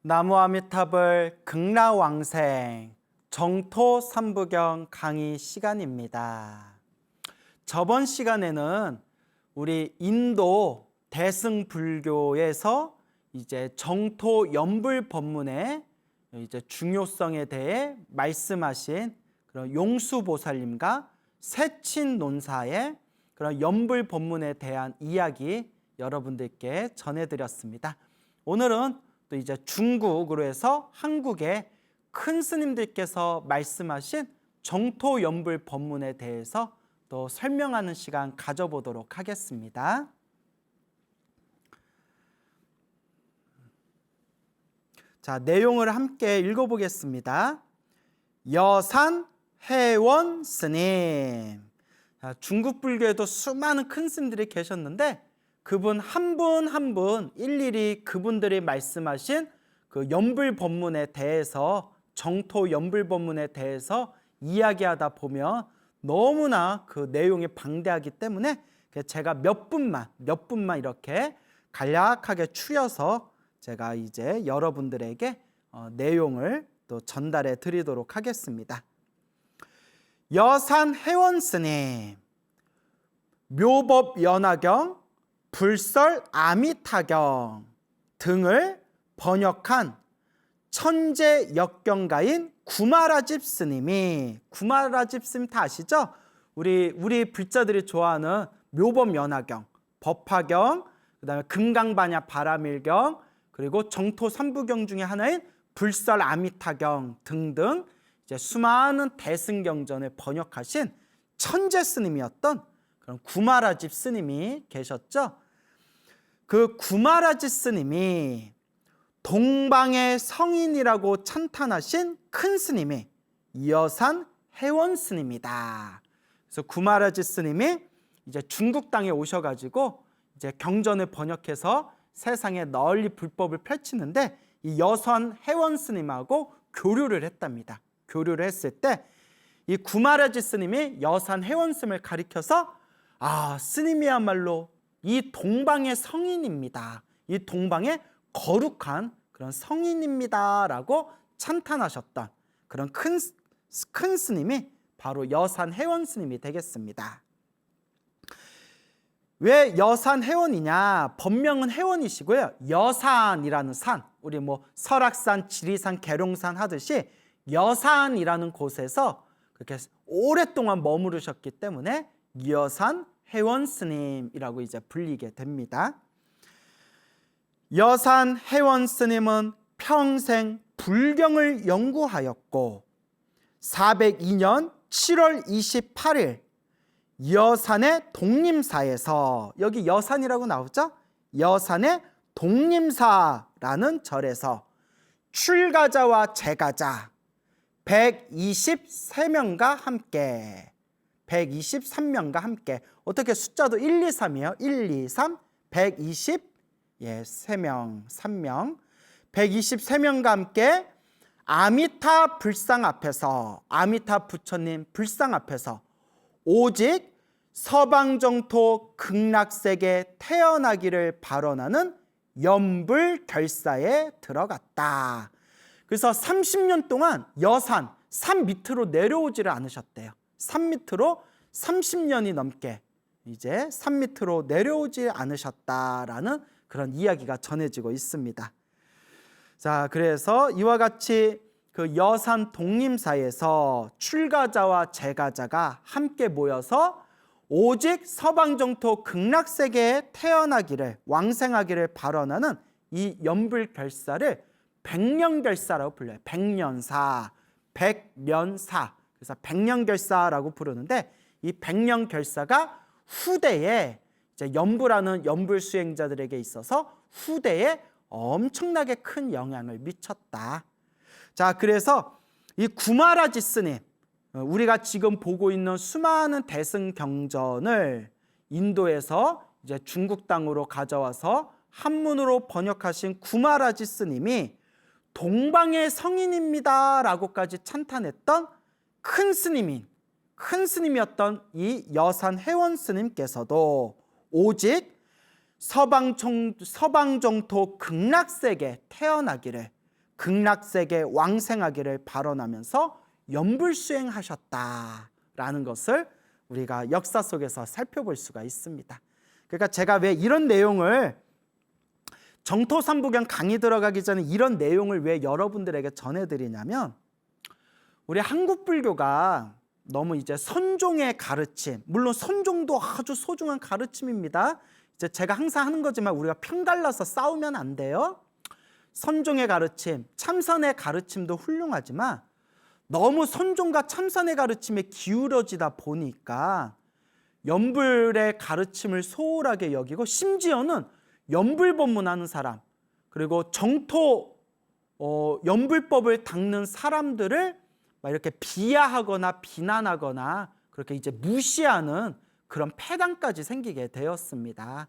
나무아미탑을 극락왕생 정토 삼부경 강의 시간입니다. 저번 시간에는 우리 인도 대승불교에서 이제 정토 연불 법문의 이제 중요성에 대해 말씀하신 그런 용수보살님과 세친논사의 그런 연불 법문에 대한 이야기 여러분들께 전해드렸습니다. 오늘은 또 이제 중국으로 해서 한국의 큰 스님들께서 말씀하신 정토 연불 법문에 대해서 또 설명하는 시간 가져보도록 하겠습니다. 자, 내용을 함께 읽어보겠습니다. 여산 해원 스님. 자, 중국 불교에도 수많은 큰 스님들이 계셨는데 그분 한 분 한 분 일일이 그분들이 말씀하신 그 연불 법문에 대해서 정토 연불 법문에 대해서 이야기하다 보면 너무나 그 내용이 방대하기 때문에 제가 몇 분만 이렇게 간략하게 추려서 제가 이제 여러분들에게 내용을 또 전달해 드리도록 하겠습니다. 여산 해원 스님, 묘법 연화경, 불설 아미타경 등을 번역한 천재 역경가인 구마라집 스님이, 구마라집 스님 다 아시죠? 우리 불자들이 좋아하는 묘법 연화경, 법화경, 그다음에 금강반야 바라밀경, 그리고 정토 삼부경 중에 하나인 불설 아미타경 등등 이제 수많은 대승경전을 번역하신 천재 스님이었던 그런 구마라집 스님이 계셨죠. 그 구마라집 스님이 동방의 성인이라고 찬탄하신 큰 스님이 여산 해원 스님이다. 그래서 구마라집 스님이 이제 중국 땅에 오셔가지고 이제 경전을 번역해서 세상에 널리 불법을 펼치는데 이 여산 해원 스님하고 교류를 했답니다. 교류를 했을 때 이 구마라집 스님이 여산 해원 스님을 가리켜서 스님이야말로 이 동방의 성인입니다. 이 동방의 거룩한 그런 성인입니다 라고 찬탄하셨던 그런 큰 스님이 바로 여산 해원 스님이 되겠습니다. 왜 여산 해원이냐? 법명은 해원이시고요. 여산이라는 산, 우리 설악산, 지리산, 계룡산 하듯이 여산이라는 곳에서 그렇게 오랫동안 머무르셨기 때문에 여산 해원 스님이라고 이제 불리게 됩니다. 여산 해원 스님은 평생 불경을 연구하였고 402년 7월 28일 여산의 독림사에서, 여기 여산이라고 나오죠? 여산의 독림사라는 절에서 출가자와 제가자 123명과 함께, 123명과 함께, 어떻게 숫자도 1, 2, 3이에요. 1, 2, 3, 3명, 3명, 123명과 함께 아미타 불상 앞에서, 아미타 부처님 불상 앞에서 오직 서방정토 극락세계 태어나기를 발언하는 연불 결사에 들어갔다. 그래서 30년 동안 여산, 산 밑으로 내려오지를 않으셨대요. 산 밑으로 30년이 넘게 이제 산 밑으로 내려오지 않으셨다라는 그런 이야기가 전해지고 있습니다. 자, 그래서 이와 같이 그 여산 독림사에서 출가자와 제가자가 함께 모여서 오직 서방정토 극락세계에 태어나기를, 왕생하기를 발언하는 이 연불결사를 백년결사라고 불러요. 백년사, 백년사. 그래서 백년결사라고 부르는데 이 백년결사가 후대에 이제 연불하는 연불 수행자들에게 있어서 후대에 엄청나게 큰 영향을 미쳤다. 자, 그래서 이 구마라집 스님, 우리가 지금 보고 있는 수많은 대승경전을 인도에서 이제 중국 땅으로 가져와서 한문으로 번역하신 구마라집 스님이 동방의 성인입니다 라고까지 찬탄했던 큰 스님이었던 이 여산 해원 스님께서도 오직 서방정토 극락세계 태어나기를, 극락세계 왕생하기를 발언하면서 연불수행하셨다라는 것을 우리가 역사 속에서 살펴볼 수가 있습니다. 그러니까 제가 왜 이런 내용을 정토삼부경 강의 들어가기 전에 이런 내용을 왜 여러분들에게 전해드리냐면, 우리 한국 불교가 너무 이제 선종의 가르침, 물론 선종도 아주 소중한 가르침입니다. 이제 제가 항상 하는 거지만 우리가 편갈라서 싸우면 안 돼요. 선종의 가르침, 참선의 가르침도 훌륭하지만 너무 선종과 참선의 가르침에 기울어지다 보니까 연불의 가르침을 소홀하게 여기고, 심지어는 연불 법문하는 사람, 그리고 정토 연불법을 닦는 사람들을 막 이렇게 비하하거나 비난하거나 그렇게 이제 무시하는 그런 폐단까지 생기게 되었습니다.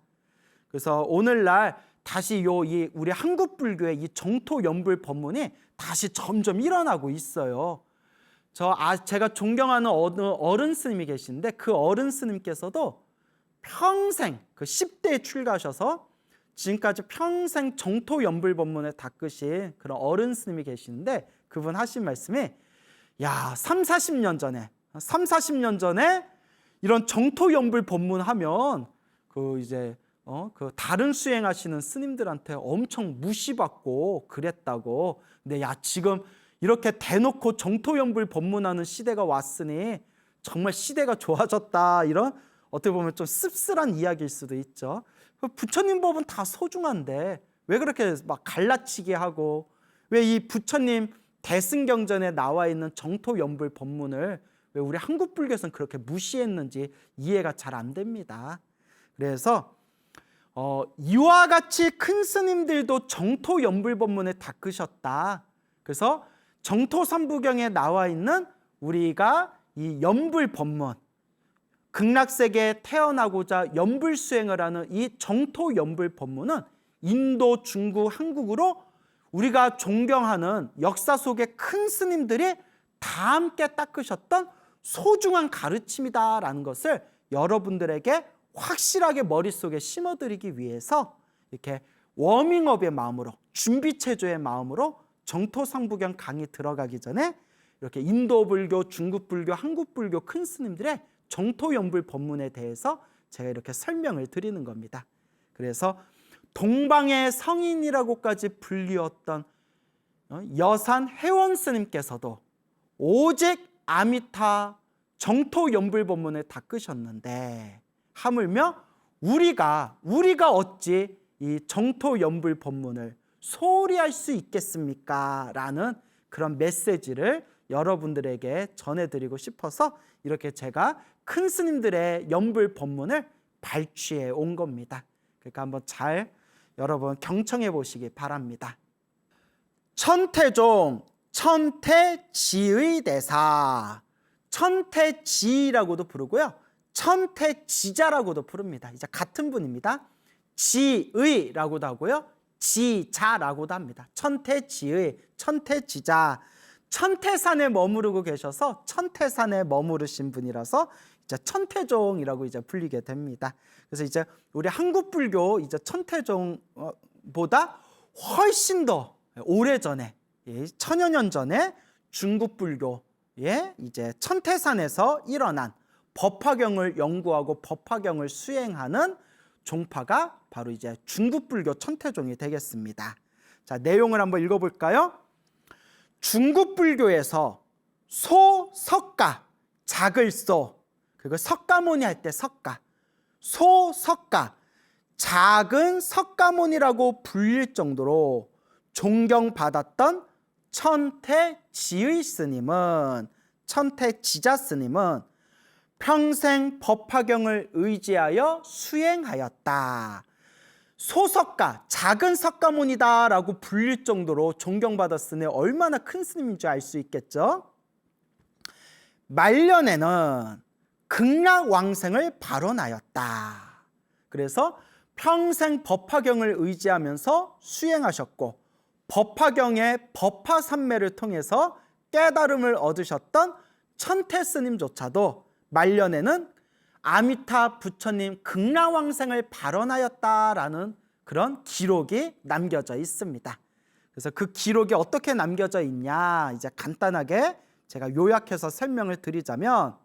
그래서 오늘날 다시 우리 한국 불교의 이 정토 연불 법문이 다시 점점 일어나고 있어요. 제가 존경하는 어른 스님이 계신데, 그 어른 스님께서도 평생 그 10대에 출가하셔서 지금까지 평생 정토 연불 법문을 닦으신 그런 어른 스님이 계시는데, 그분 하신 말씀이, 야, 40년 전에 이런 정토 연불 법문하면 그 다른 수행하시는 스님들한테 엄청 무시받고 그랬다고. 근데 야, 지금 이렇게 대놓고 정토 연불 법문하는 시대가 왔으니 정말 시대가 좋아졌다. 이런 어떻게 보면 좀 씁쓸한 이야기일 수도 있죠. 부처님 법은 다 소중한데 왜 그렇게 막 갈라치기 하고, 왜 이 부처님 대승경전에 나와 있는 정토 연불 법문을 왜 우리 한국 불교에서는 그렇게 무시했는지 이해가 잘 안 됩니다. 그래서 이와 같이 큰 스님들도 정토 연불 법문을 닦으셨다. 그래서 정토삼부경에 나와 있는 우리가 이 연불 법문, 극락세계에 태어나고자 연불 수행을 하는 이 정토 연불 법문은 인도, 중국, 한국으로 우리가 존경하는 역사 속의 큰 스님들이 다 함께 닦으셨던 소중한 가르침이다라는 것을 여러분들에게 확실하게 머릿속에 심어드리기 위해서 이렇게 워밍업의 마음으로, 준비체조의 마음으로 정토삼부경 강의 들어가기 전에 이렇게 인도 불교, 중국 불교, 한국 불교 큰 스님들의 정토 연불 법문에 대해서 제가 이렇게 설명을 드리는 겁니다. 그래서 동방의 성인이라고까지 불리웠던 여산 회원 스님께서도 오직 아미타 정토 연불 법문을 닦으셨는데, 하물며 우리가 어찌 이 정토 연불 법문을 소홀히 할 수 있겠습니까? 라는 그런 메시지를 여러분들에게 전해드리고 싶어서 이렇게 제가 큰 스님들의 연불 법문을 발췌해 온 겁니다. 그러니까 한번 잘 여러분 경청해 보시기 바랍니다. 천태종 천태지의 대사, 천태지라고도 부르고요, 천태지자라고도 부릅니다. 이제 같은 분입니다. 지의라고도 하고요, 지자라고도 합니다. 천태지의, 천태지자. 천태산에 머무르고 계셔서 천태산에 머무르신 분이라서 이제 천태종이라고 이제 불리게 됩니다. 그래서 이제 우리 한국 불교 이제 천태종보다 훨씬 더 오래전에, 천여 년 전에 중국 불교에 이제 천태산에서 일어난 법화경을 연구하고 법화경을 수행하는 종파가 바로 이제 중국 불교 천태종이 되겠습니다. 자, 내용을 한번 읽어볼까요? 중국 불교에서 소, 석가, 작을 소, 그리고 석가모니 할 때 석가, 소, 석가, 작은 석가모니라고 불릴 정도로 존경받았던 천태지의 스님은, 천태지자 스님은 평생 법화경을 의지하여 수행하였다. 소석가, 작은 석가모니다라고 불릴 정도로 존경받았으니 얼마나 큰 스님인지 알 수 있겠죠. 말년에는 극락왕생을 발언하였다. 그래서 평생 법화경을 의지하면서 수행하셨고, 법화경의 법화삼매를 통해서 깨달음을 얻으셨던 천태스님조차도 말년에는 아미타 부처님 극락왕생을 발언하였다라는 그런 기록이 남겨져 있습니다. 그래서 그 기록이 어떻게 남겨져 있냐, 이제 간단하게 제가 요약해서 설명을 드리자면,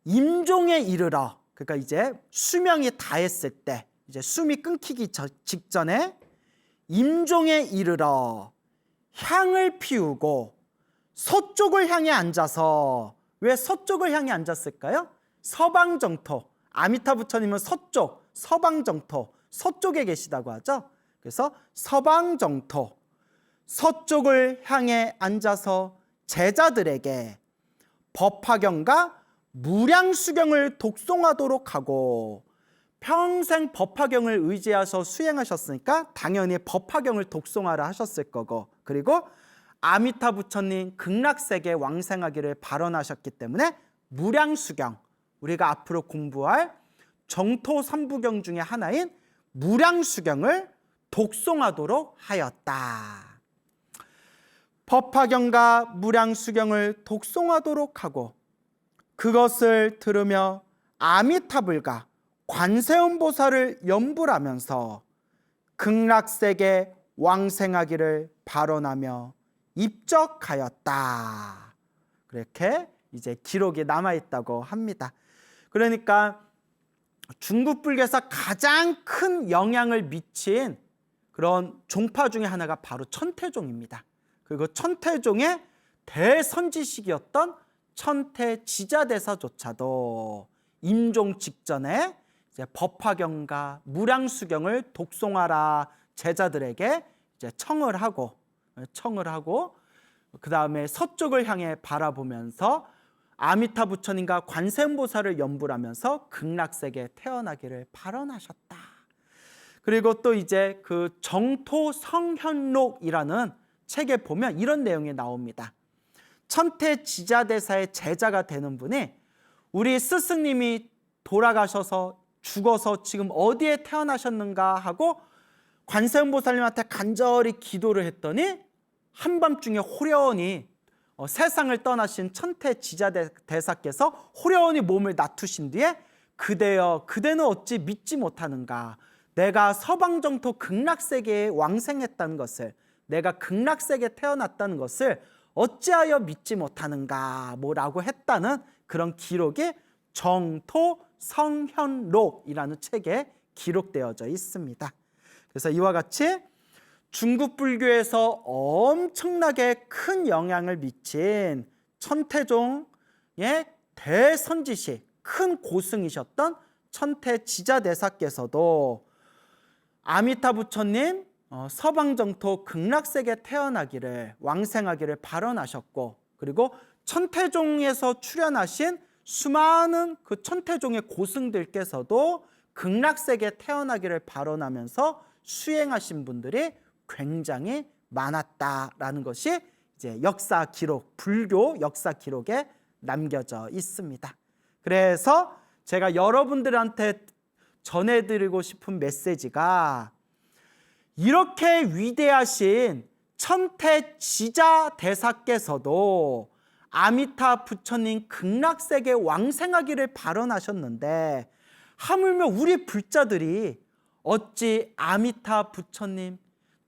임종에 이르러, 그러니까 이제 수명이 다했을 때, 이제 숨이 끊기기 직전에 임종에 이르러 향을 피우고 서쪽을 향해 앉아서, 왜 서쪽을 향해 앉았을까요? 서방 정토, 아미타 부처님은 서쪽, 서방 정토, 서쪽에 계시다고 하죠. 그래서 서방 정토, 서쪽을 향해 앉아서 제자들에게 법화경과 무량수경을 독송하도록 하고, 평생 법화경을 의지해서 수행하셨으니까 당연히 법화경을 독송하라 하셨을 거고, 그리고 아미타 부처님 극락세계 왕생하기를 발언하셨기 때문에 무량수경, 우리가 앞으로 공부할 정토 삼부경 중에 하나인 무량수경을 독송하도록 하였다. 법화경과 무량수경을 독송하도록 하고, 그것을 들으며 아미타불과 관세음보살을 염불하면서 극락세계 왕생하기를 발언하며 입적하였다. 그렇게 이제 기록이 남아있다고 합니다. 그러니까 중국 불교에서 가장 큰 영향을 미친 그런 종파 중에 하나가 바로 천태종입니다. 그리고 천태종의 대선지식이었던 천태지자대사조차도 임종 직전에 이제 법화경과 무량수경을 독송하라 제자들에게 이제 청을 하고 그 다음에 서쪽을 향해 바라보면서 아미타 부처님과 관세음보살을 염불하면서 극락세계에 태어나기를 발언하셨다. 그리고 또 이제 그 정토성현록이라는 책에 보면 이런 내용이 나옵니다. 천태지자대사의 제자가 되는 분이 우리 스승님이 돌아가셔서 죽어서 지금 어디에 태어나셨는가 하고 관세음보살님한테 간절히 기도를 했더니 한밤중에 호련히 세상을 떠나신 천태지자대사께서 호련히 몸을 놔두신 뒤에 그대여 그대는 어찌 믿지 못하는가, 내가 서방정토 극락세계에 왕생했다는 것을, 내가 극락세계에 태어났다는 것을 어찌하여 믿지 못하는가 뭐라고 했다는 그런 기록이 정토성현록이라는 책에 기록되어져 있습니다. 그래서 이와 같이 중국 불교에서 엄청나게 큰 영향을 미친 천태종의 대선지식, 큰 고승이셨던 천태지자대사께서도 아미타 부처님 서방정토 극락세계에 태어나기를 왕생하기를 발언하셨고, 그리고 천태종에서 출현하신 수많은 그 천태종의 고승들께서도 극락세계에 태어나기를 발언하면서 수행하신 분들이 굉장히 많았다라는 것이 이제 역사 기록, 불교 역사 기록에 남겨져 있습니다. 그래서 제가 여러분들한테 전해드리고 싶은 메시지가, 이렇게 위대하신 천태지자대사께서도 아미타 부처님 극락세계 왕생하기를 발언하셨는데, 하물며 우리 불자들이 어찌 아미타 부처님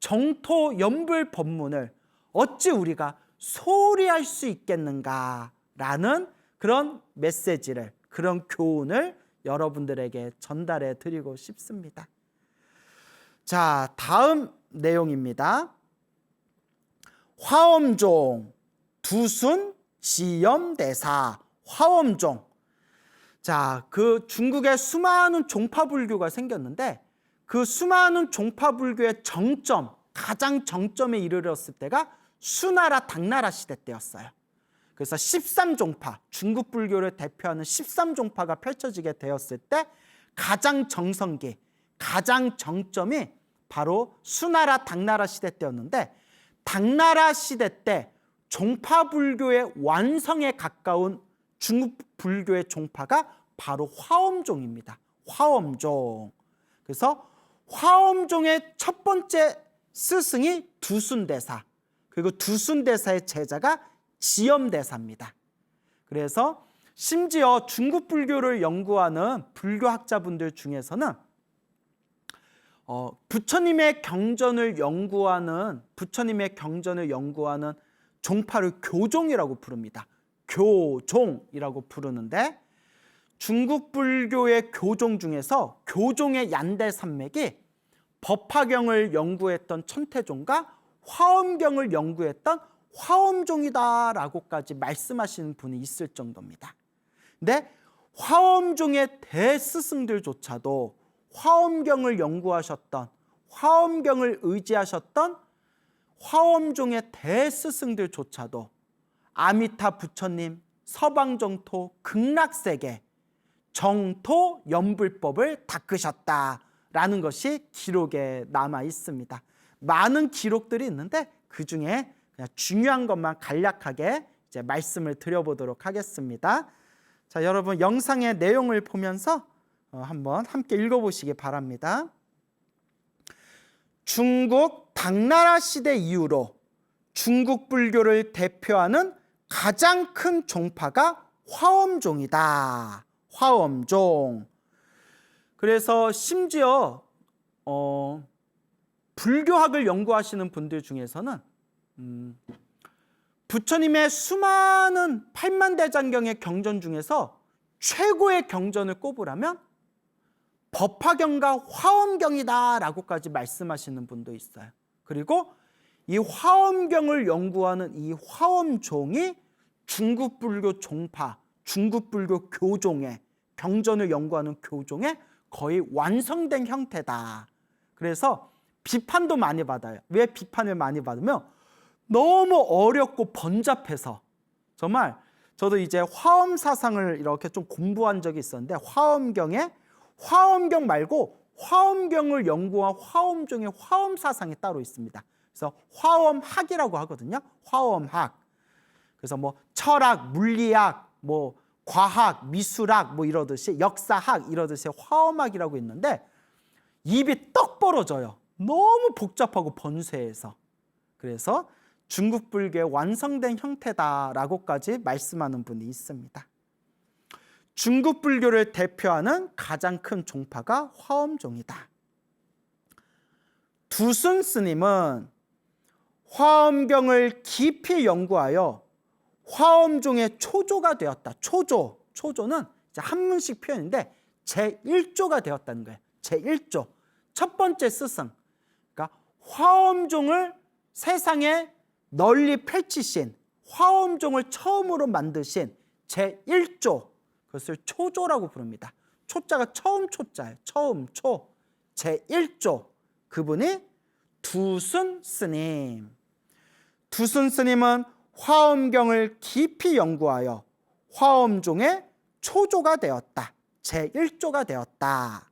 정토 염불 법문을 어찌 우리가 소홀히 할 수 있겠는가라는 그런 메시지를, 그런 교훈을 여러분들에게 전달해 드리고 싶습니다. 자, 다음 내용입니다. 화엄종 두순 지염대사 화엄종. 자, 그 중국에 수많은 종파불교가 생겼는데 그 수많은 종파불교의 정점, 가장 정점에 이르렀을 때가 수나라 당나라 시대 때였어요. 그래서 13종파, 중국 불교를 대표하는 13종파가 펼쳐지게 되었을 때 가장 정성기, 가장 정점이 바로 수나라 당나라 시대 때였는데, 당나라 시대 때 종파불교의 완성에 가까운 중국 불교의 종파가 바로 화엄종입니다. 화엄종. 그래서 화엄종의 첫 번째 스승이 두순대사, 그리고 두순대사의 제자가 지염대사입니다. 그래서 심지어 중국 불교를 연구하는 불교학자분들 중에서는 부처님의 경전을 연구하는 종파를 교종이라고 부릅니다. 교종이라고 부르는데 중국 불교의 교종 중에서 교종의 얀대 산맥이 법화경을 연구했던 천태종과 화엄경을 연구했던 화엄종이다라고까지 말씀하시는 분이 있을 정도입니다. 근데 화엄종의 대스승들조차도 화엄경을 연구하셨던, 화엄경을 의지하셨던 화엄종의 대스승들조차도 아미타 부처님 서방정토 극락세계 정토 연불법을 닦으셨다라는 것이 기록에 남아 있습니다. 많은 기록들이 있는데 그 중에 그냥 중요한 것만 간략하게 이제 말씀을 드려보도록 하겠습니다. 자, 여러분 영상의 내용을 보면서 한번 함께 읽어보시기 바랍니다. 중국 당나라 시대 이후로 중국 불교를 대표하는 가장 큰 종파가 화엄종이다. 화엄종. 그래서 심지어 불교학을 연구하시는 분들 중에서는 부처님의 수많은 8만대장경의 경전 중에서 최고의 경전을 꼽으라면 법화경과 화엄경이다 라고까지 말씀하시는 분도 있어요. 그리고 이 화엄경을 연구하는 이 화엄종이 중국 불교 종파, 중국 불교 교종의 경전을 연구하는 교종의 거의 완성된 형태다. 그래서 비판도 많이 받아요. 왜 비판을 많이 받으면 너무 어렵고 번잡해서. 정말 저도 이제 화엄 사상을 이렇게 좀 공부한 적이 있었는데 화엄경 말고 화엄경을 연구한 화엄종의 화엄 사상이 따로 있습니다. 그래서 화엄학이라고 하거든요. 화엄학. 그래서 뭐 철학, 물리학, 뭐 과학, 미술학 뭐 이러듯이 역사학 이러듯이 화엄학이라고 있는데 입이 떡 벌어져요. 너무 복잡하고 번뇌해서. 그래서 중국 불교의 완성된 형태다라고까지 말씀하는 분이 있습니다. 중국 불교를 대표하는 가장 큰 종파가 화엄종이다. 두순 스님은 화엄경을 깊이 연구하여 화엄종의 초조가 되었다. 초조는 이제 한문식 표현인데 제1조가 되었다는 거예요. 제1조. 첫 번째 스승. 그러니까 화엄종을 세상에 널리 펼치신, 화엄종을 처음으로 만드신 제1조. 그것을 초조라고 부릅니다. 초자가 처음 초자예요. 처음 초. 제1조. 그분이 두순 스님. 두순 스님은 화엄경을 깊이 연구하여 화엄종의 초조가 되었다. 제1조가 되었다.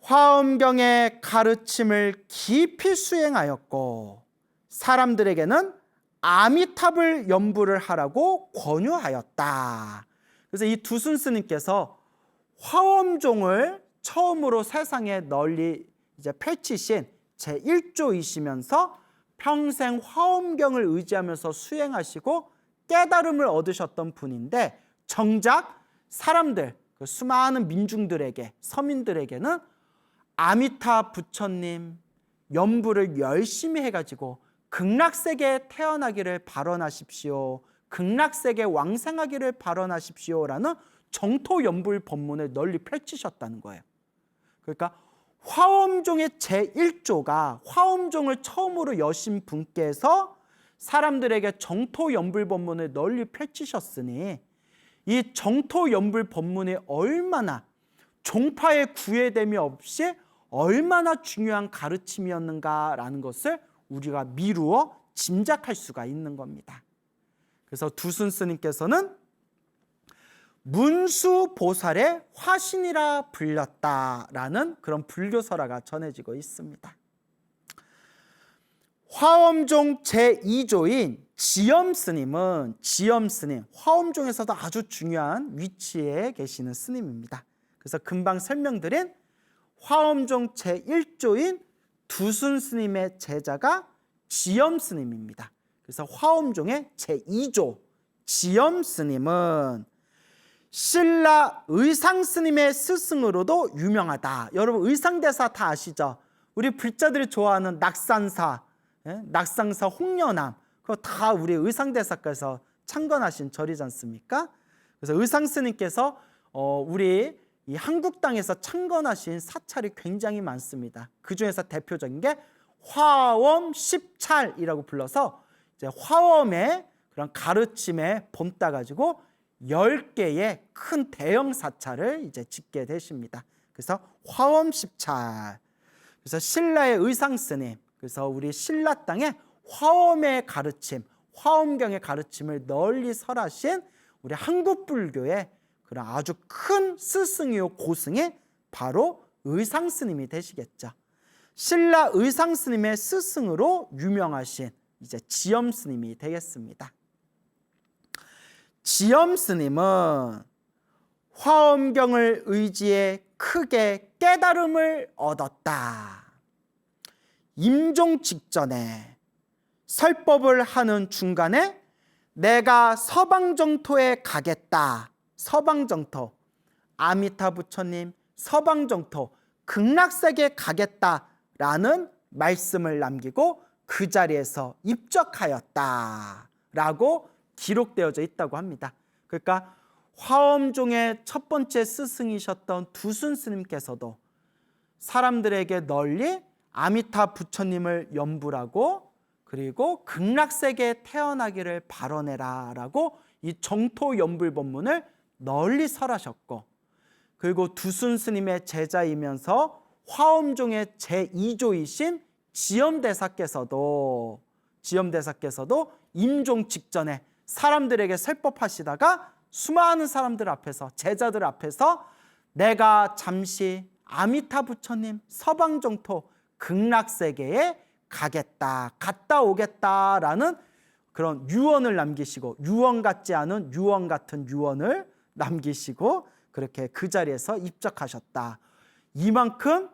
화엄경의 가르침을 깊이 수행하였고 사람들에게는 아미탑을 연부를 하라고 권유하였다. 그래서 이 두순 스님께서 화엄종을 처음으로 세상에 널리 이제 펼치신 제1조이시면서 평생 화엄경을 의지하면서 수행하시고 깨달음을 얻으셨던 분인데 정작 사람들, 그 수많은 민중들에게, 서민들에게는 아미타 부처님 연부를 열심히 해가지고 극락세계에 태어나기를 발언하십시오. 극락세계 왕생하기를 발언하십시오라는 정토 연불 법문을 널리 펼치셨다는 거예요. 그러니까 화엄종의 제1조가 화엄종을 처음으로 여신 분께서 사람들에게 정토 연불 법문을 널리 펼치셨으니 이 정토 연불 법문이 얼마나 종파의 구애됨이 없이 얼마나 중요한 가르침이었는가라는 것을 우리가 미루어 짐작할 수가 있는 겁니다. 그래서 두순 스님께서는 문수보살의 화신이라 불렸다라는 그런 불교설화가 전해지고 있습니다. 화엄종 제2조인 지엄스님은 화엄종에서도 아주 중요한 위치에 계시는 스님입니다. 그래서 금방 설명드린 화엄종 제1조인 두순 스님의 제자가 지엄스님입니다. 그래서 화엄종의 제2조 지엄스님은 신라 의상스님의 스승으로도 유명하다. 여러분 의상대사 다 아시죠? 우리 불자들이 좋아하는 낙산사, 낙상사 홍련암, 그거 다 우리 의상대사께서 창건하신 절이지 않습니까? 그래서 의상스님께서 우리 이 한국 땅에서 창건하신 사찰이 굉장히 많습니다. 그 중에서 대표적인 게 화엄 십찰이라고 불러서 이제 화엄의 그런 가르침에 본따 가지고 10개의 큰 대형 사찰을 이제 짓게 되십니다. 그래서 화엄 십찰. 그래서 신라의 의상스님, 그래서 우리 신라 땅에 화엄의 가르침, 화엄경의 가르침을 널리 설하신 우리 한국 불교의 그런 아주 큰 스승이요 고승이 바로 의상스님이 되시겠죠. 신라 의상스님의 스승으로 유명하신 이제 지엄스님이 되겠습니다. 지엄스님은 화엄경을 의지해 크게 깨달음을 얻었다. 임종 직전에 설법을 하는 중간에 내가 서방정토에 가겠다. 서방정토, 아미타 부처님 서방정토 극락세계에 가겠다라는 말씀을 남기고 그 자리에서 입적하였다라고 기록되어져 있다고 합니다. 그러니까 화엄종의 첫 번째 스승이셨던 두순 스님께서도 사람들에게 널리 아미타 부처님을 염불하고 그리고 극락세계에 태어나기를 발언해라 라고 이 정토연불법문을 널리 설하셨고, 그리고 두순 스님의 제자이면서 화엄종의 제2조이신 지엄대사께서도 임종 직전에 사람들에게 설법하시다가 수많은 사람들 앞에서, 제자들 앞에서 내가 잠시 아미타 부처님 서방정토 극락세계에 가겠다, 갔다 오겠다라는 그런 유언을 남기시고, 유언 같지 않은 유언 같은 유언을 남기시고 그렇게 그 자리에서 입적하셨다. 이만큼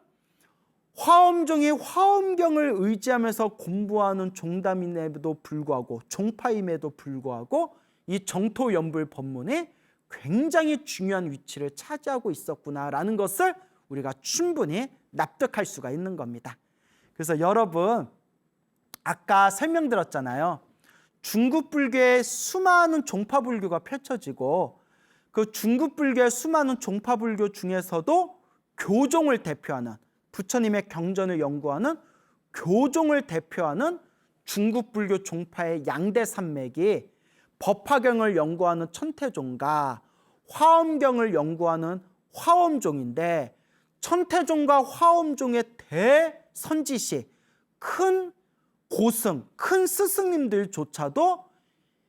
화엄종이 화엄경을 의지하면서 공부하는 종담임에도 불구하고, 종파임에도 불구하고 이 정토연불 법문이 굉장히 중요한 위치를 차지하고 있었구나라는 것을 우리가 충분히 납득할 수가 있는 겁니다. 그래서 여러분 아까 설명드렸잖아요. 중국 불교의 수많은 종파 불교가 펼쳐지고 그 중국 불교의 수많은 종파 불교 중에서도 교종을 대표하는, 부처님의 경전을 연구하는 교종을 대표하는 중국 불교 종파의 양대 산맥이 법화경을 연구하는 천태종과 화엄경을 연구하는 화엄종인데, 천태종과 화엄종의 대선지시, 큰 고승, 큰 스승님들조차도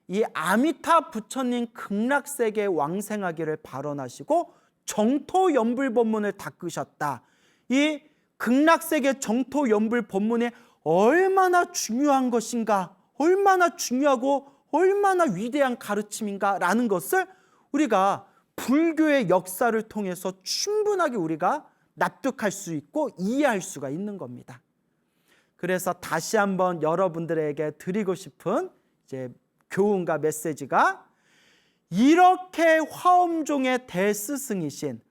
이 아미타 부처님 극락세계에 왕생하기를 발언하시고 정토연불법문을 닦으셨다. 이 극락세계 정토연불법문이 얼마나 중요한 것인가, 얼마나 중요하고 얼마나 위대한 가르침인가 라는 것을 우리가 불교의 역사를 통해서 충분하게 우리가 납득할 수 있고 이해할 수가 있는 겁니다. 그래서 다시 한번 여러분들에게 드리고 싶은 이제 교훈과 메시지가, 이렇게 화엄종의 대스승이신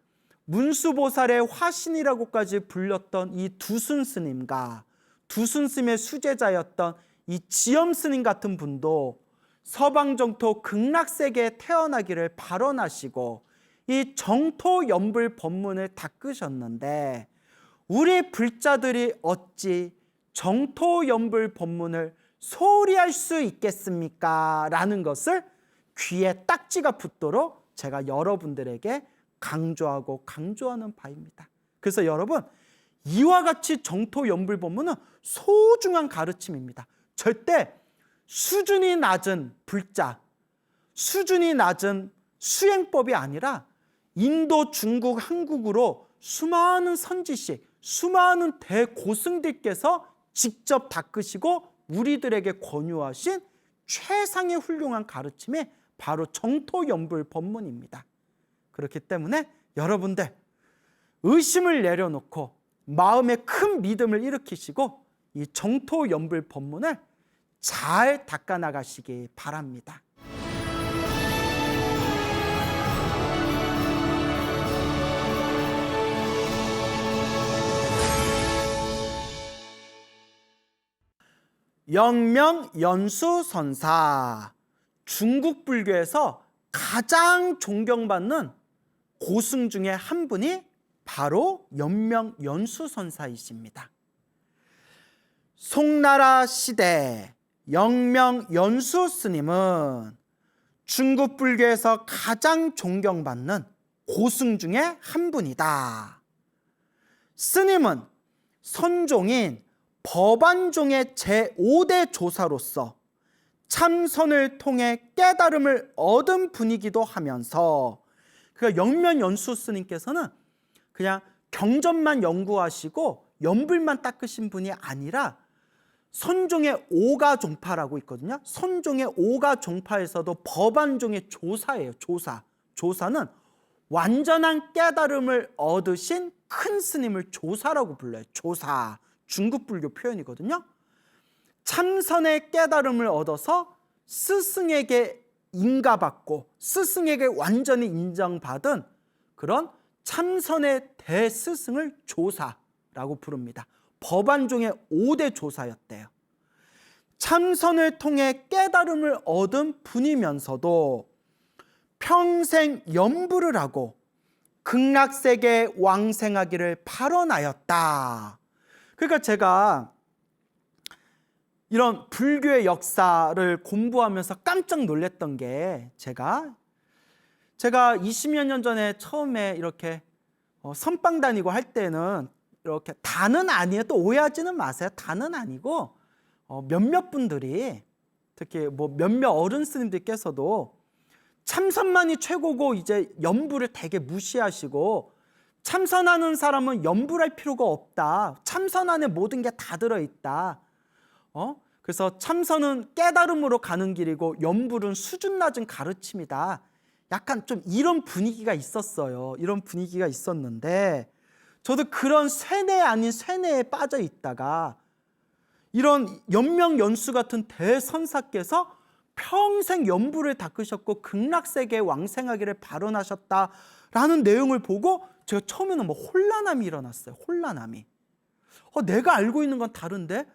문수보살의 화신이라고까지 불렸던 이 두순 스님과 두순 스님의 수제자였던 이 지엄 스님 같은 분도 서방정토 극락세계에 태어나기를 발언하시고 이 정토연불 법문을 닦으셨는데, 우리 불자들이 어찌 정토연불 법문을 소홀히 할 수 있겠습니까? 라는 것을 귀에 딱지가 붙도록 제가 여러분들에게 강조하는 바입니다. 그래서 여러분, 이와 같이 정토연불 법문은 소중한 가르침입니다. 절대 수준이 낮은 불자, 수준이 낮은 수행법이 아니라 인도, 중국, 한국으로 수많은 선지식, 수많은 대고승들께서 직접 닦으시고 우리들에게 권유하신 최상의 훌륭한 가르침이 바로 정토연불 법문입니다. 그렇기 때문에 여러분들 의심을 내려놓고 마음에 큰 믿음을 일으키시고 이 정토연불 법문을 잘 닦아 나가시기 바랍니다. 영명연수선사, 중국 불교에서 가장 존경받는 고승 중에 한 분이 바로 영명연수선사이십니다. 송나라 시대 영명연수 스님은 중국 불교에서 가장 존경받는 고승 중에 한 분이다. 스님은 선종인 법안종의 제5대 조사로서 참선을 통해 깨달음을 얻은 분이기도 하면서, 그러니까 영명연수 스님께서는 그냥 경전만 연구하시고 연불만 닦으신 분이 아니라 선종의 오가종파라고 있거든요. 선종의 오가종파에서도 법안종의 조사예요. 조사는 완전한 깨달음을 얻으신 큰 스님을 조사라고 불러요. 조사, 중국 불교 표현이거든요. 참선의 깨달음을 얻어서 스승에게 인가받고 스승에게 완전히 인정받은 그런 참선의 대스승을 조사라고 부릅니다. 법안종의 5대 조사였대요. 참선을 통해 깨달음을 얻은 분이면서도 평생 연불을 하고 극락세계에 왕생하기를 발언하였다. 그러니까 제가 이런 불교의 역사를 공부하면서 깜짝 놀랐던 게, 제가 20여 년 전에 처음에 이렇게 선방 다니고 할 때는 이렇게 다는 아니에요. 또 오해하지는 마세요. 다는 아니고 몇몇 분들이, 특히 뭐 몇몇 어른 스님들께서도 참선만이 최고고 이제 연불을 되게 무시하시고, 참선하는 사람은 연불할 필요가 없다. 참선 안에 모든 게 다 들어있다. 그래서 참선은 깨달음으로 가는 길이고 연불은 수준 낮은 가르침이다. 약간 좀 이런 분위기가 있었어요. 이런 분위기가 있었는데, 저도 그런 쇠뇌 아닌 쇠뇌에 빠져 있다가 이런 영명연수 같은 대선사께서 평생 연불을 닦으셨고 극락세계에 왕생하기를 발언하셨다라는 내용을 보고 제가 처음에는 뭐 혼란함이 일어났어요. 혼란함이. 내가 알고 있는 건 다른데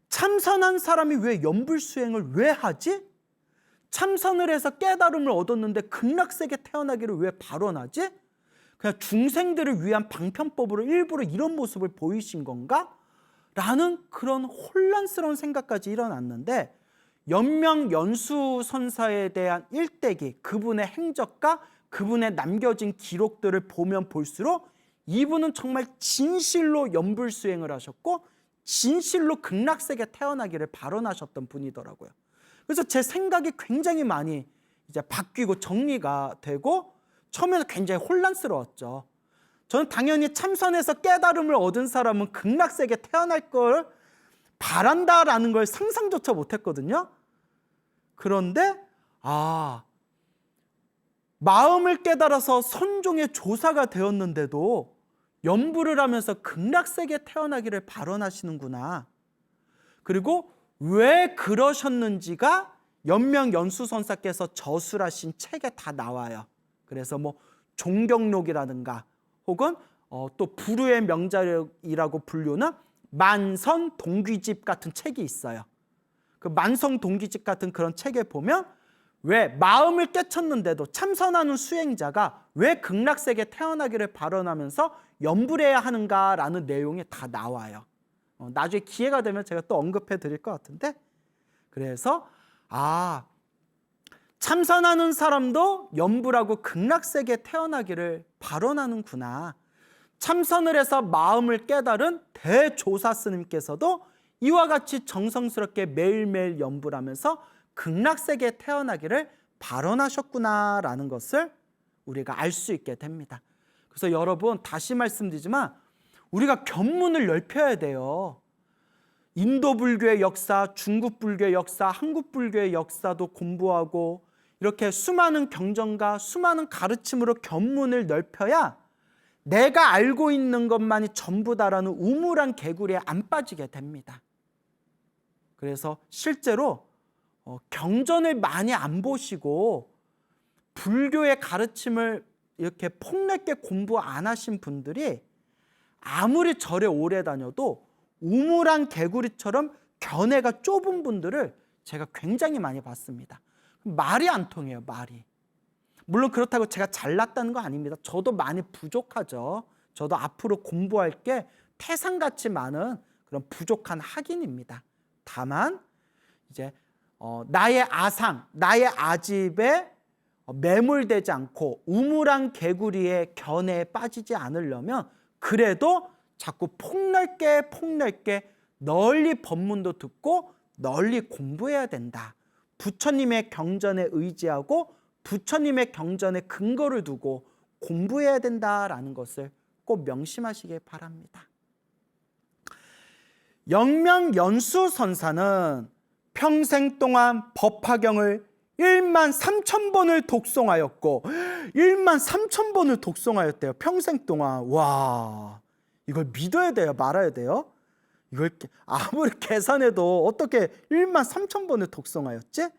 참선한 사람이 왜 연불수행을 왜 하지? 참선을 해서 깨달음을 얻었는데 극락세계 태어나기를 왜 발언하지? 그냥 중생들을 위한 방편법으로 일부러 이런 모습을 보이신 건가? 라는 그런 혼란스러운 생각까지 일어났는데, 영명연수 선사에 대한 일대기, 그분의 행적과 그분의 남겨진 기록들을 보면 볼수록 이분은 정말 진실로 연불수행을 하셨고 진실로 극락세계 태어나기를 발언하셨던 분이더라고요. 그래서 제 생각이 굉장히 많이 이제 바뀌고 정리가 되고, 처음에는 굉장히 혼란스러웠죠. 저는 당연히 참선해서 깨달음을 얻은 사람은 극락세계 태어날 걸 바란다라는 걸 상상조차 못했거든요. 그런데 마음을 깨달아서 선종의 조사가 되었는데도 연불을 하면서 극락세계에 태어나기를 발언하시는구나. 그리고 왜 그러셨는지가 영명연수선사께서 저술하신 책에 다 나와요. 그래서 뭐 종경록이라든가 혹은 또 불후의 명자력이라고 불리는 만성동귀집 같은 책이 있어요. 그 만성동귀집 같은 그런 책에 보면 왜 마음을 깨쳤는데도 참선하는 수행자가 왜 극락세계에 태어나기를 발언하면서 연불해야 하는가라는 내용이 다 나와요. 나중에 기회가 되면 제가 또 언급해 드릴 것 같은데, 그래서 참선하는 사람도 연불하고 극락세계에 태어나기를 발언하는구나. 참선을 해서 마음을 깨달은 대조사 스님께서도 이와 같이 정성스럽게 매일매일 연불하면서 극락세계에 태어나기를 발언하셨구나라는 것을 우리가 알 수 있게 됩니다. 그래서 여러분, 다시 말씀드리지만 우리가 견문을 넓혀야 돼요. 인도 불교의 역사, 중국 불교의 역사, 한국 불교의 역사도 공부하고 이렇게 수많은 경전과 수많은 가르침으로 견문을 넓혀야 내가 알고 있는 것만이 전부다라는 우물한 개구리에 안 빠지게 됩니다. 그래서 실제로 경전을 많이 안 보시고 불교의 가르침을 이렇게 폭넓게 공부 안 하신 분들이 아무리 절에 오래 다녀도 우물한 개구리처럼 견해가 좁은 분들을 제가 굉장히 많이 봤습니다. 말이 안 통해요, 말이. 물론 그렇다고 제가 잘났다는 거 아닙니다. 저도 많이 부족하죠. 저도 앞으로 공부할 게 태산같이 많은 그런 부족한 학인입니다. 다만 이제 나의 아상, 나의 아집에 매몰되지 않고 우물안 개구리의 견해에 빠지지 않으려면 그래도 자꾸 폭넓게 널리 법문도 듣고 널리 공부해야 된다. 부처님의 경전에 의지하고 부처님의 경전에 근거를 두고 공부해야 된다라는 것을 꼭 명심하시길 바랍니다. 영명연수선사는 평생 동안 법화경을 13,000번을 독송하였고 13,000번을 독송하였대요. 평생 동안. 와, 이걸 믿어야 돼요? 말아야 돼요? 이걸 아무리 계산해도 어떻게 13,000번을 독송하였지?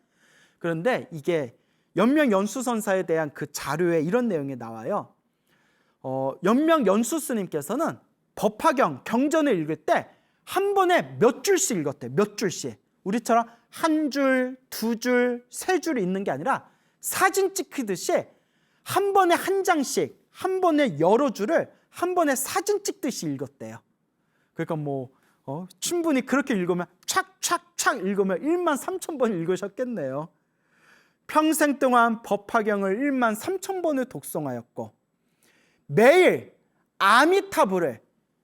그런데 이게 연명연수선사에 대한 그 자료에 이런 내용이 나와요. 연명연수 스님께서는 법화경, 경전을 읽을 때 한 번에 몇 줄씩 읽었대요. 몇 줄씩. 우리처럼 한 줄, 두 줄, 세 줄 읽는 게 아니라 사진 찍히듯이 한 번에 한 장씩, 한 번에 여러 줄을 한 번에 사진 찍듯이 읽었대요. 그러니까 충분히 그렇게 읽으면 착착착 읽으면 13,000번 읽으셨겠네요. 평생 동안 법화경을 13,000번을 독송하였고 매일 아미타불을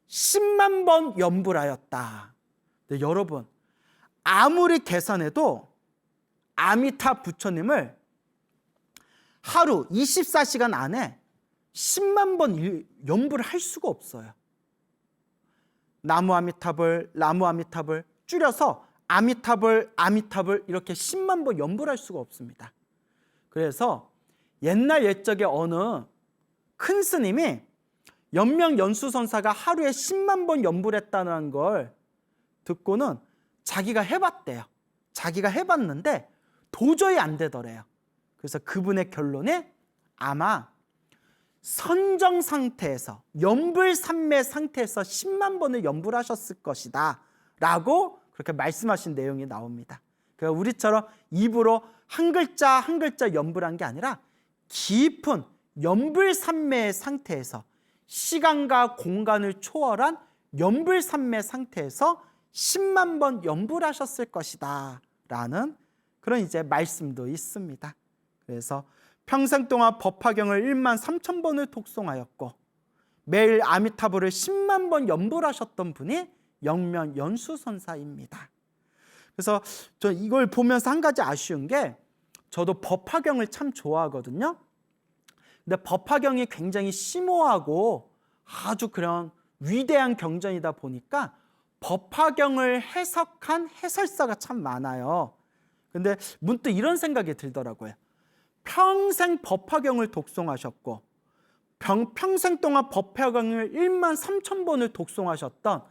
10만 번 연불하였다. 네, 여러분 아무리 계산해도 아미타 부처님을 하루 24시간 안에 10만 번 연불할 수가 없어요. 나무 아미타불, 나무 아미타불 줄여서 아미타불, 아미타불 이렇게 10만 번 연불할 수가 없습니다. 그래서 옛날 옛적에 어느 큰 스님이 연명연수선사가 하루에 10만 번 연불했다는 걸 듣고는 자기가 해봤대요. 자기가 해봤는데 도저히 안 되더래요. 그래서 그분의 결론이 아마 선정 상태에서 연불산매 상태에서 10만 번을 연불하셨을 것이다 라고 그렇게 말씀하신 내용이 나옵니다. 그러니까 우리처럼 입으로 한 글자 한 글자 연불한 게 아니라 깊은 연불산매의 상태에서 시간과 공간을 초월한 연불산매 상태에서 10만 번 연불하셨을 것이다 라는 그런 이제 말씀도 있습니다. 그래서 평생 동안 법화경을 13,000번을 독송하였고 매일 아미타불을 10만 번 연불하셨던 분이 영명연수선사입니다. 그래서 저 이걸 보면서 한 가지 아쉬운 게 저도 법화경을 참 좋아하거든요. 근데 법화경이 굉장히 심오하고 아주 그런 위대한 경전이다 보니까 법화경을 해석한 해설사가 참 많아요. 근데 문득 이런 생각이 들더라고요. 평생 법화경을 독송하셨고 평생 동안 법화경을 13,000번을 독송하셨던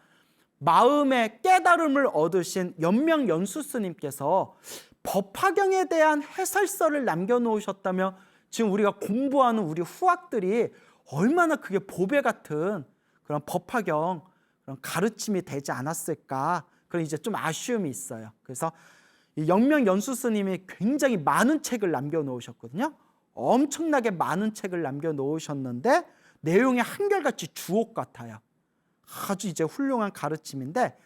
마음의 깨달음을 얻으신 연명연수 스님께서 법화경에 대한 해설서를 남겨놓으셨다면 지금 우리가 공부하는 우리 후학들이 얼마나 그게 보배 같은 그런 법화경 그런 가르침이 되지 않았을까, 그런 이제 좀 아쉬움이 있어요. 그래서 이 영명연수 스님이 굉장히 많은 책을 남겨놓으셨거든요. 엄청나게 많은 책을 남겨놓으셨는데 내용이 한결같이 주옥 같아요. 아주 이제 훌륭한 가르침인데,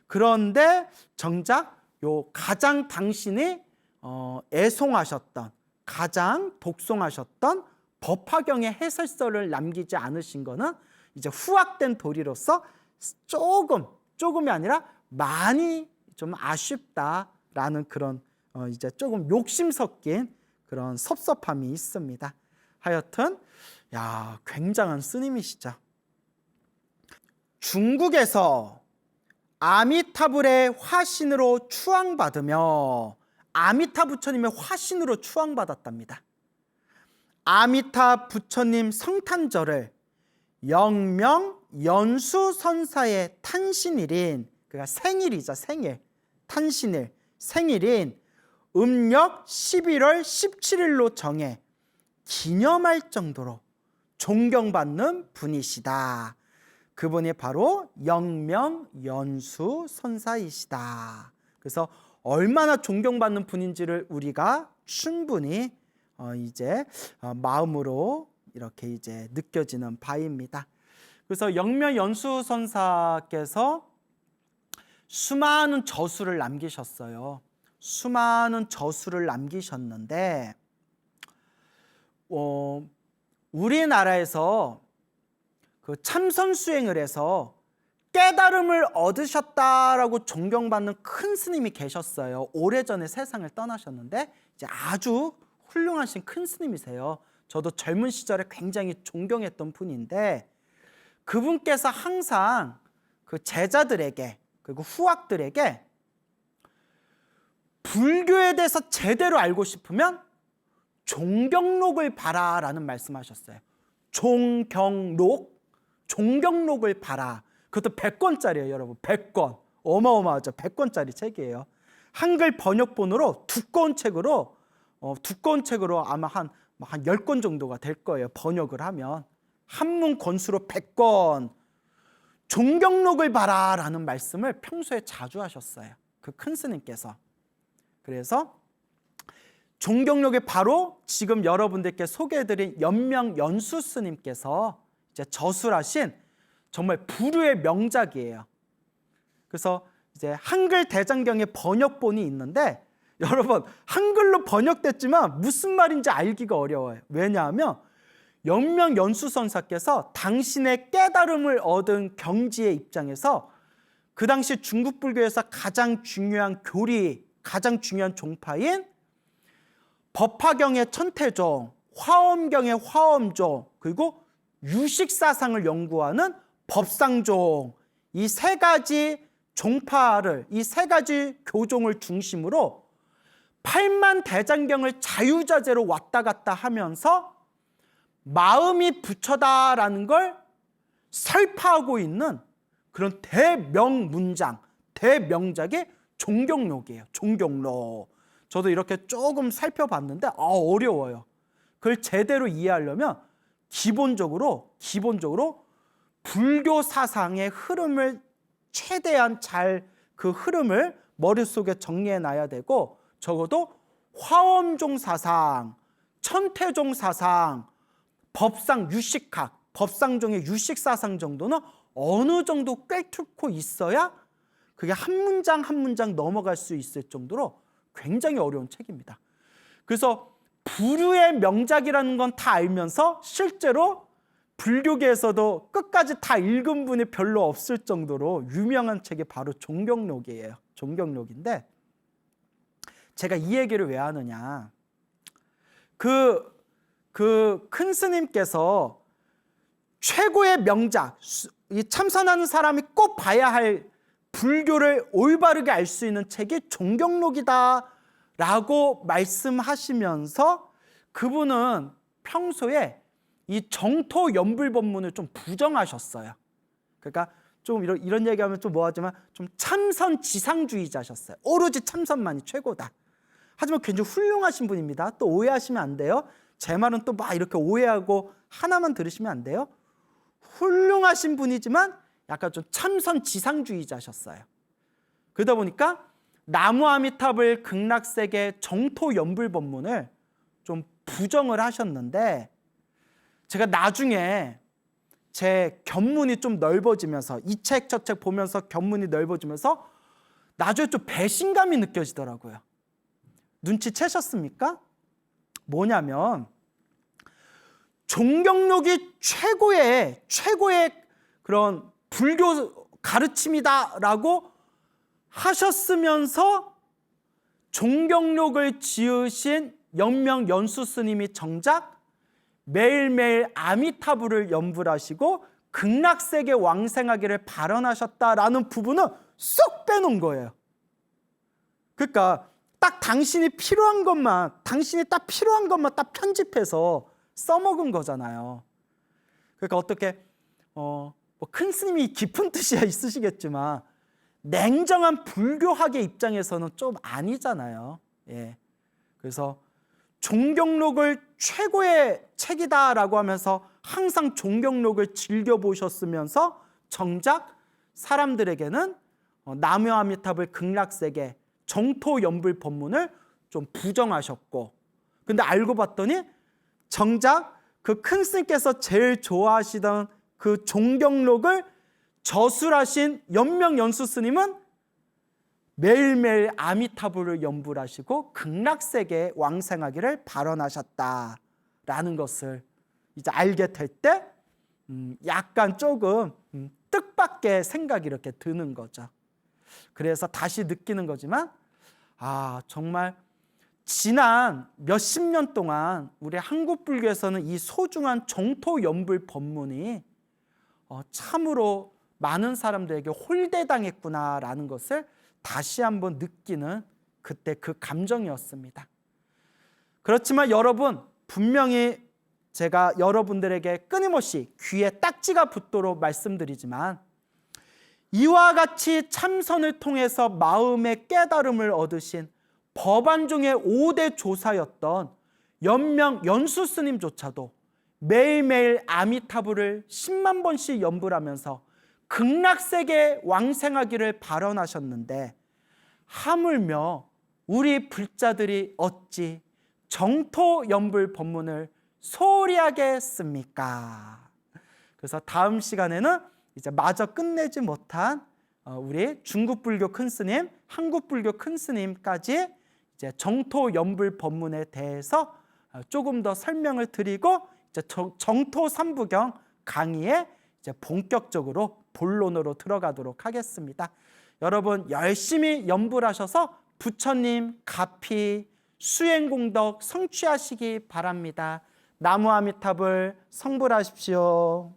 그런데 정작 요 가장 당신이 애송하셨던, 가장 독송하셨던 법화경의 해설서를 남기지 않으신 거는 이제 후학된 도리로서 조금이 아니라 많이 좀 아쉽다라는 그런 이제 조금 욕심 섞인 그런 섭섭함이 있습니다. 하여튼 굉장한 스님이시죠. 중국에서 아미타불의 화신으로 추앙받으며 아미타 부처님의 화신으로 추앙받았답니다. 아미타 부처님 성탄절을 영명연수선사의 탄신일인, 그러니까 생일이죠, 생일, 탄신일, 생일인 음력 11월 17일로 정해 기념할 정도로 존경받는 분이시다. 그분이 바로 영명연수 선사이시다. 그래서 얼마나 존경받는 분인지를 우리가 충분히 이제 마음으로 이렇게 이제 느껴지는 바입니다. 그래서 영명연수 선사께서 수많은 저수를 남기셨어요. 수많은 저수를 남기셨는데 우리나라에서 그 참선 수행을 해서 깨달음을 얻으셨다라고 존경받는 큰 스님이 계셨어요. 오래전에 세상을 떠나셨는데 이제 아주 훌륭하신 큰 스님이세요. 저도 젊은 시절에 굉장히 존경했던 분인데 그분께서 항상 그 제자들에게 그리고 후학들에게 불교에 대해서 제대로 알고 싶으면 종경록을 봐라라는 말씀하셨어요. 종경록을 봐라. 그것도 100권짜리예요, 여러분. 100권. 어마어마하죠. 100권짜리 책이에요. 한글 번역본으로 두꺼운 책으로 아마 한 10권 정도가 될 거예요. 번역을 하면. 한문 권수로 100권. 종경록을 봐라라는 말씀을 평소에 자주 하셨어요. 그 큰 스님께서. 그래서 종경록에 바로 지금 여러분들께 소개해드린 연명연수 스님께서 이제 저술하신 정말 불후의 명작이에요. 그래서 이제 한글 대장경의 번역본이 있는데 여러분 한글로 번역됐지만 무슨 말인지 알기가 어려워요. 왜냐하면 연명연수 선사께서 당신의 깨달음을 얻은 경지의 입장에서 그 당시 중국 불교에서 가장 중요한 교리, 가장 중요한 종파인 법화경의 천태종, 화엄경의 화엄종, 그리고 유식사상을 연구하는 법상종, 이 세 가지 종파를, 이 세 가지 교종을 중심으로 8만 대장경을 자유자재로 왔다 갔다 하면서 마음이 부처다라는 걸 설파하고 있는 그런 대명문장, 대명작이 종경록이에요. 종경록. 저도 이렇게 조금 살펴봤는데 어려워요. 그걸 제대로 이해하려면 기본적으로 불교 사상의 흐름을 최대한 잘 그 흐름을 머릿속에 정리해 놔야 되고 적어도 화엄종 사상, 천태종 사상, 법상 유식학, 법상종의 유식사상 정도는 어느 정도 꿰뚫고 있어야 그게 한 문장 한 문장 넘어갈 수 있을 정도로 굉장히 어려운 책입니다. 그래서 불후의 명작이라는 건 다 알면서 실제로 불교계에서도 끝까지 다 읽은 분이 별로 없을 정도로 유명한 책이 바로 종경록이에요. 종경록인데 제가 이 얘기를 왜 하느냐. 그 큰 스님께서 최고의 명작, 이 참선하는 사람이 꼭 봐야 할 불교를 올바르게 알 수 있는 책이 종경록이다라고 말씀하시면서 그분은 평소에 이 정토 연불법문을 좀 부정하셨어요. 그러니까 좀 이런 얘기하면 좀 뭐하지만 좀 참선 지상주의자셨어요. 오로지 참선만이 최고다. 하지만 굉장히 훌륭하신 분입니다. 또 오해하시면 안 돼요. 제 말은 또 막 이렇게 오해하고 하나만 들으시면 안 돼요. 훌륭하신 분이지만 약간 좀 참선 지상주의자셨어요. 그러다 보니까 나무아미탑을 극락세계 정토 연불법문을 좀 부정을 하셨는데 제가 나중에 제 견문이 좀 넓어지면서 이 책 저 책 보면서 견문이 넓어지면서 나중에 좀 배신감이 느껴지더라고요. 눈치채셨습니까? 뭐냐면 종경록이 최고의 그런 불교 가르침이다라고 하셨으면서 종경록을 지으신 연명연수 스님이 정작 매일매일 아미타불을 연불하시고 극락세계 왕생하기를 발언하셨다라는 부분은 쏙 빼놓은 거예요. 그러니까 딱 당신이 딱 필요한 것만 딱 편집해서 써먹은 거잖아요. 그러니까 어떻게 뭐 큰 스님이 깊은 뜻이 있으시겠지만 냉정한 불교학의 입장에서는 좀 아니잖아요. 예. 그래서 종경록을 최고의 책이다라고 하면서 항상 종경록을 즐겨보셨으면서 정작 사람들에게는 나무 아미타불 극락세계 정토연불 법문을 좀 부정하셨고, 근데 알고 봤더니 정작 그 큰 스님께서 제일 좋아하시던 그 종경록을 저술하신 연명연수 스님은 매일매일 아미타불을 연불 하시고 극락세계에 왕생하기를 발언하셨다라는 것을 이제 알게 될 때 약간 조금 뜻밖의 생각이 이렇게 드는 거죠. 그래서 다시 느끼는 거지만 정말 지난 몇십 년 동안 우리 한국 불교에서는 이 소중한 정토연불 법문이 참으로 많은 사람들에게 홀대당했구나라는 것을 다시 한번 느끼는 그때 그 감정이었습니다. 그렇지만 여러분, 분명히 제가 여러분들에게 끊임없이 귀에 딱지가 붙도록 말씀드리지만, 이와 같이 참선을 통해서 마음의 깨달음을 얻으신 법안중의 5대 조사였던 연명연수 스님조차도 매일매일 아미타불을 10만 번씩 연불하면서 극락세계에 왕생하기를 발언하셨는데, 하물며 우리 불자들이 어찌 정토연불 법문을 소홀히 하겠습니까? 그래서 다음 시간에는 이제 마저 끝내지 못한 우리 중국 불교 큰 스님, 한국 불교 큰 스님까지 이제 정토연불 법문에 대해서 조금 더 설명을 드리고, 이제 정토 삼부경 강의에 이제 본격적으로 본론으로 들어가도록 하겠습니다. 여러분 열심히 연불하셔서 부처님 가피 수행공덕 성취하시기 바랍니다. 나무 아미타불 성불하십시오.